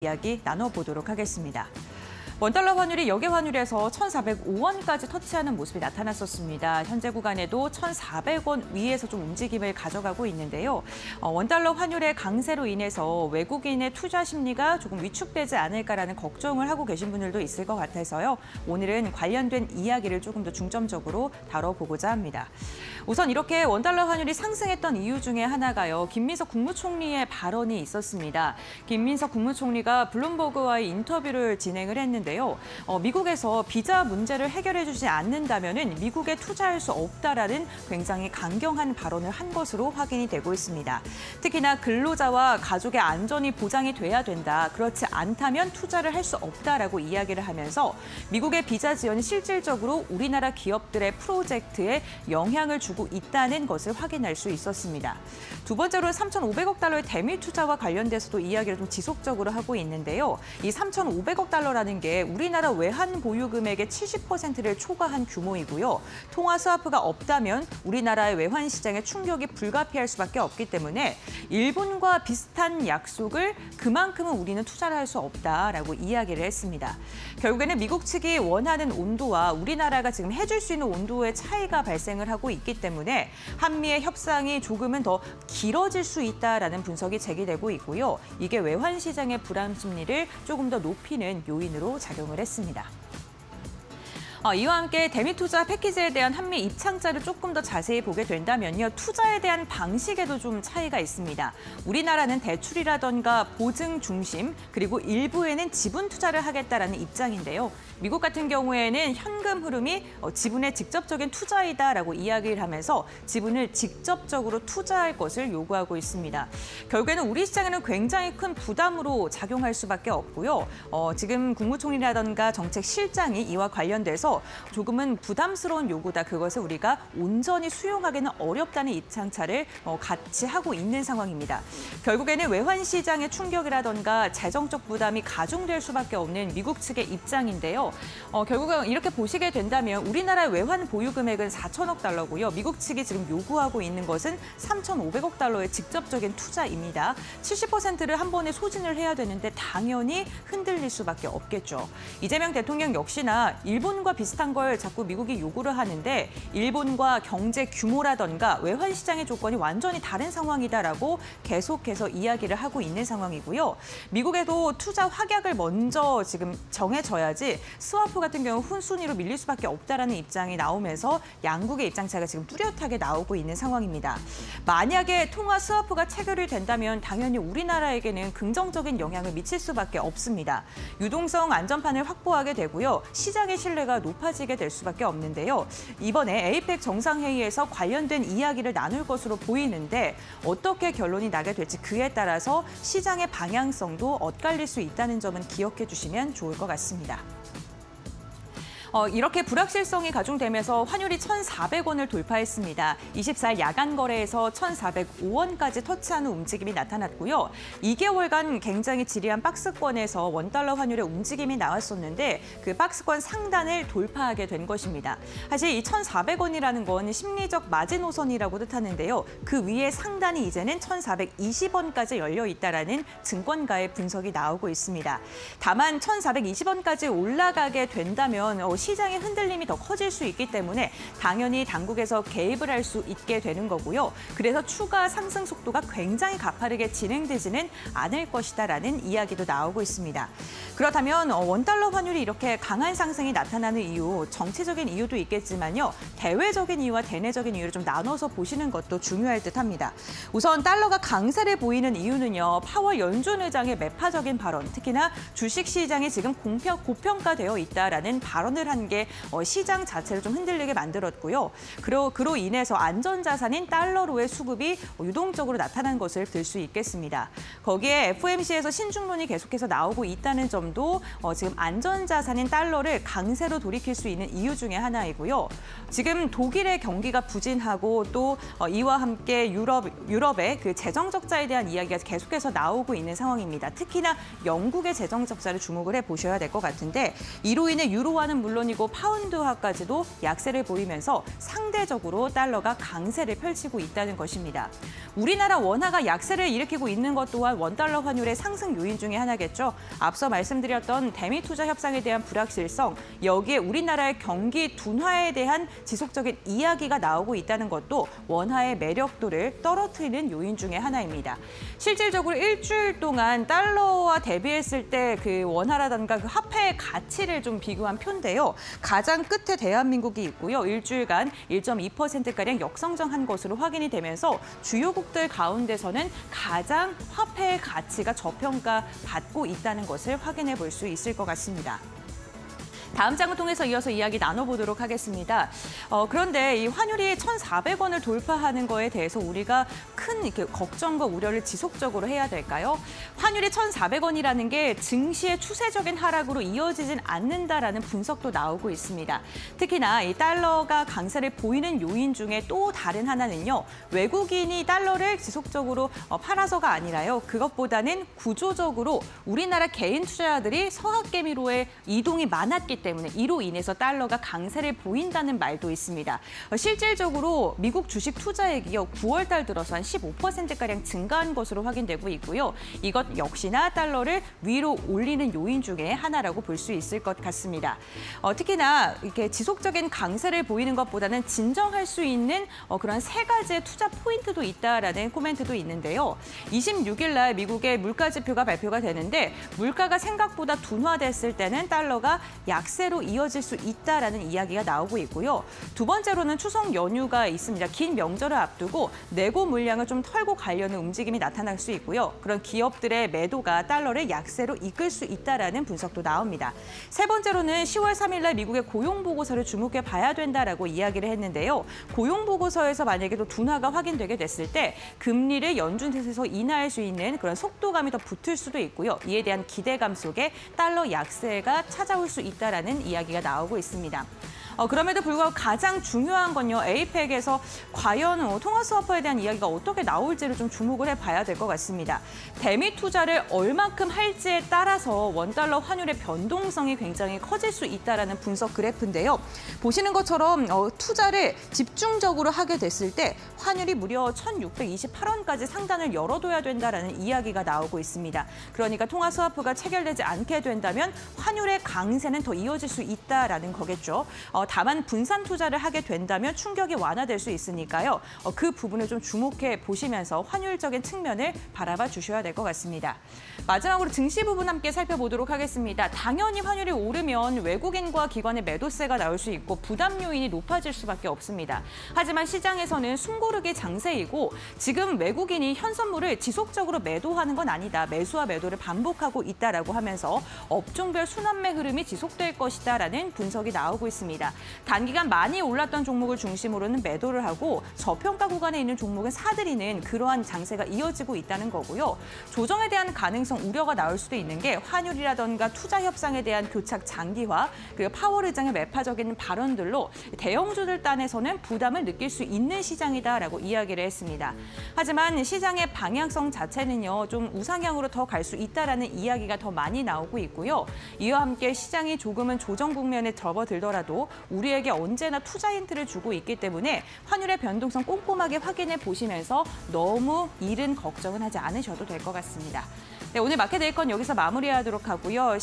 이야기 나눠보도록 하겠습니다. 원달러 환율이 역외 환율에서 1,405원까지 터치하는 모습이 나타났었습니다. 현재 구간에도 1,400원 위에서 좀 움직임을 가져가고 있는데요. 원달러 환율의 강세로 인해서 외국인의 투자 심리가 조금 위축되지 않을까라는 걱정을 하고 계신 분들도 있을 것 같아서요. 오늘은 관련된 이야기를 조금 더 중점적으로 다뤄보고자 합니다. 우선 이렇게 원달러 환율이 상승했던 이유 중에 하나가요. 김민석 국무총리의 발언이 있었습니다. 김민석 국무총리가 블룸버그와의 인터뷰를 진행을 했는데 미국에서 비자 문제를 해결해 주지 않는다면 미국에 투자할 수 없다라는 굉장히 강경한 발언을 한 것으로 확인이 되고 있습니다. 특히나 근로자와 가족의 안전이 보장이 돼야 된다. 그렇지 않다면 투자를 할 수 없다라고 이야기를 하면서 미국의 비자 지원이 실질적으로 우리나라 기업들의 프로젝트에 영향을 주고 있다는 것을 확인할 수 있었습니다. 두 번째로 3,500억 달러의 대미 투자와 관련돼서도 이야기를 좀 지속적으로 하고 있는데요. 이 3,500억 달러라는 게 우리나라 외환 보유 금액의 70%를 초과한 규모이고요. 통화 스와프가 없다면 우리나라의 외환 시장에 충격이 불가피할 수밖에 없기 때문에 일본과 비슷한 약속을 그만큼은 우리는 투자를 할 수 없다라고 이야기를 했습니다. 결국에는 미국 측이 원하는 온도와 우리나라가 지금 해줄 수 있는 온도의 차이가 발생을 하고 있기 때문에 한미의 협상이 조금은 더 길어질 수 있다라는 분석이 제기되고 있고요. 이게 외환 시장의 불안 심리를 조금 더 높이는 요인으로 작용을 했습니다. 이와 함께 대미 투자 패키지에 대한 한미 입장자를 조금 더 자세히 보게 된다면요. 투자에 대한 방식에도 좀 차이가 있습니다. 우리나라는 대출이라던가 보증 중심, 그리고 일부에는 지분 투자를 하겠다라는 입장인데요. 미국 같은 경우에는 현금 흐름이 지분의 직접적인 투자이다라고 이야기를 하면서 지분을 직접적으로 투자할 것을 요구하고 있습니다. 결국에는 우리 시장에는 굉장히 큰 부담으로 작용할 수밖에 없고요. 지금 국무총리라던가 정책실장이 이와 관련돼서 조금은 부담스러운 요구다. 그것을 우리가 온전히 수용하기는 어렵다는 입장차를 같이 하고 있는 상황입니다. 결국에는 외환 시장의 충격이라던가 재정적 부담이 가중될 수밖에 없는 미국 측의 입장인데요. 결국은 이렇게 보시게 된다면 우리나라의 외환 보유 금액은 4천억 달러고요. 미국 측이 지금 요구하고 있는 것은 3,500억 달러의 직접적인 투자입니다. 70%를 한 번에 소진을 해야 되는데 당연히 흔들릴 수밖에 없겠죠. 이재명 대통령 역시나 일본과 비슷한 걸 자꾸 미국이 요구를 하는데 일본과 경제 규모라던가 외환 시장의 조건이 완전히 다른 상황이다라고 계속해서 이야기를 하고 있는 상황이고요. 미국에도 투자 확약을 먼저 지금 정해져야지 스와프 같은 경우 훈순위로 밀릴 수밖에 없다라는 입장이 나오면서 양국의 입장차가 지금 뚜렷하게 나오고 있는 상황입니다. 만약에 통화 스와프가 체결이 된다면 당연히 우리나라에게는 긍정적인 영향을 미칠 수밖에 없습니다. 유동성 안전판을 확보하게 되고요. 시장의 신뢰가 높아지게 될 수밖에 없는데요. 이번에 에이펙 정상회의에서 관련된 이야기를 나눌 것으로 보이는데 어떻게 결론이 나게 될지 그에 따라서 시장의 방향성도 엇갈릴 수 있다는 점은 기억해 주시면 좋을 것 같습니다. 이렇게 불확실성이 가중되면서 환율이 1,400원을 돌파했습니다. 24일 야간 거래에서 1,405원까지 터치하는 움직임이 나타났고요. 2개월간 굉장히 지리한 박스권에서 원달러 환율의 움직임이 나왔었는데 그 박스권 상단을 돌파하게 된 것입니다. 사실 이 1,400원이라는 건 심리적 마지노선이라고 뜻하는데요. 그 위에 상단이 이제는 1,420원까지 열려 있다라는 증권가의 분석이 나오고 있습니다. 다만 1,420원까지 올라가게 된다면 시장의 흔들림이 더 커질 수 있기 때문에 당연히 당국에서 개입을 할 수 있게 되는 거고요. 그래서 추가 상승 속도가 굉장히 가파르게 진행되지는 않을 것이다라는 이야기도 나오고 있습니다. 그렇다면 원달러 환율이 이렇게 강한 상승이 나타나는 이유, 정치적인 이유도 있겠지만요. 대외적인 이유와 대내적인 이유를 좀 나눠서 보시는 것도 중요할 듯합니다. 우선 달러가 강세를 보이는 이유는요. 파월 연준 의장의 매파적인 발언, 특히나 주식시장이 지금 고평가되어 있다라는 발언을 한 게 시장 자체를 좀 흔들리게 만들었고요. 그로 인해서 안전자산인 달러로의 수급이 유동적으로 나타난 것을 들 수 있겠습니다. 거기에 FOMC에서 신중론이 계속해서 나오고 있다는 점도 지금 안전자산인 달러를 강세로 돌이킬 수 있는 이유 중에 하나이고요. 지금 독일의 경기가 부진하고 또 이와 함께 유럽의 그 재정 적자에 대한 이야기가 계속해서 나오고 있는 상황입니다. 특히나 영국의 재정 적자를 주목을 해보셔야 될 것 같은데 이로 인해 유로화는 물론 물론이고 파운드화까지도 약세를 보이면서 상대적으로 달러가 강세를 펼치고 있다는 것입니다. 우리나라 원화가 약세를 일으키고 있는 것 또한 원달러 환율의 상승 요인 중에 하나겠죠. 앞서 말씀드렸던 대미 투자 협상에 대한 불확실성, 여기에 우리나라의 경기 둔화에 대한 지속적인 이야기가 나오고 있다는 것도 원화의 매력도를 떨어뜨리는 요인 중에 하나입니다. 실질적으로 일주일 동안 달러와 대비했을 때 그 원화라든가 그 화폐의 가치를 좀 비교한 표인데요. 가장 끝에 대한민국이 있고요. 일주일간 1.2%가량 역성장한 것으로 확인이 되면서 주요국들 가운데서는 가장 화폐의 가치가 저평가받고 있다는 것을 확인해 볼 수 있을 것 같습니다. 다음 장을 통해서 이어서 이야기 나눠보도록 하겠습니다. 그런데 이 환율이 1,400원을 돌파하는 거에 대해서 우리가 큰 이렇게 걱정과 우려를 지속적으로 해야 될까요? 환율이 1,400원이라는 게 증시의 추세적인 하락으로 이어지진 않는다라는 분석도 나오고 있습니다. 특히나 이 달러가 강세를 보이는 요인 중에 또 다른 하나는요. 외국인이 달러를 지속적으로 팔아서가 아니라요. 그것보다는 구조적으로 우리나라 개인 투자자들이 서학개미로의 이동이 많았기 때문에 이로 인해서 달러가 강세를 보인다는 말도 있습니다. 실질적으로 미국 주식 투자액이요 9월 달 들어서 한 15%가량 증가한 것으로 확인되고 있고요. 이것 역시나 달러를 위로 올리는 요인 중에 하나라고 볼 수 있을 것 같습니다. 특히나 이렇게 지속적인 강세를 보이는 것보다는 진정할 수 있는 그런 세 가지의 투자 포인트도 있다라는 코멘트도 있는데요. 26일 날 미국의 물가 지표가 발표가 되는데 물가가 생각보다 둔화됐을 때는 달러가 약세로 이어질 수 있다라는 이야기가 나오고 있고요. 두 번째로는 추석 연휴가 있습니다. 긴 명절을 앞두고 내고 물량을 좀 털고 가려는 움직임이 나타날 수 있고요. 그런 기업들의 매도가 달러를 약세로 이끌 수 있다라는 분석도 나옵니다. 세 번째로는 10월 3일 날 미국의 고용 보고서를 주목해 봐야 된다라고 이야기를 했는데요. 고용 보고서에서 만약에 또 둔화가 확인되게 됐을 때 금리를 연준에서 인하할 수 있는 그런 속도감이 더 붙을 수도 있고요. 이에 대한 기대감 속에 달러 약세가 찾아올 수 있다라는 이야기가 나오고 있습니다. 그럼에도 불구하고 가장 중요한 건요. 에이펙에서 과연 통화 스와프에 대한 이야기가 어떻게 나올지를 좀 주목을 해봐야 될 것 같습니다. 대미 투자를 얼마큼 할지에 따라서 원달러 환율의 변동성이 굉장히 커질 수 있다라는 분석 그래프인데요. 보시는 것처럼 투자를 집중적으로 하게 됐을 때 환율이 무려 1,628원까지 상단을 열어둬야 된다라는 이야기가 나오고 있습니다. 그러니까 통화 스와프가 체결되지 않게 된다면 환율의 강세는 더 이어질 수 있다라는 거겠죠. 다만 분산 투자를 하게 된다면 충격이 완화될 수 있으니까요. 그 부분을 좀 주목해 보시면서 환율적인 측면을 바라봐 주셔야 될 것 같습니다. 마지막으로 증시 부분 함께 살펴보도록 하겠습니다. 당연히 환율이 오르면 외국인과 기관의 매도세가 나올 수 있고 부담 요인이 높아질 수밖에 없습니다. 하지만 시장에서는 숨고르기 장세이고 지금 외국인이 현선물을 지속적으로 매도하는 건 아니다. 매수와 매도를 반복하고 있다라고 하면서 업종별 순환매 흐름이 지속될 것이다라는 분석이 나오고 있습니다. 단기간 많이 올랐던 종목을 중심으로는 매도를 하고 저평가 구간에 있는 종목은 사들이는 그러한 장세가 이어지고 있다는 거고요. 조정에 대한 가능성 우려가 나올 수도 있는 게 환율이라던가 투자 협상에 대한 교착 장기화, 그리고 파월 의장의 매파적인 발언들로 대형주들 단에서는 부담을 느낄 수 있는 시장이다라고 이야기를 했습니다. 하지만 시장의 방향성 자체는요, 좀 우상향으로 더 갈 수 있다라는 이야기가 더 많이 나오고 있고요. 이와 함께 시장이 조금은 조정 국면에 접어들더라도 우리에게 언제나 투자 힌트를 주고 있기 때문에 환율의 변동성 꼼꼼하게 확인해 보시면서 너무 이른 걱정은 하지 않으셔도 될 것 같습니다. 네, 오늘 마켓 웨이컨 여기서 마무리하도록 하고요.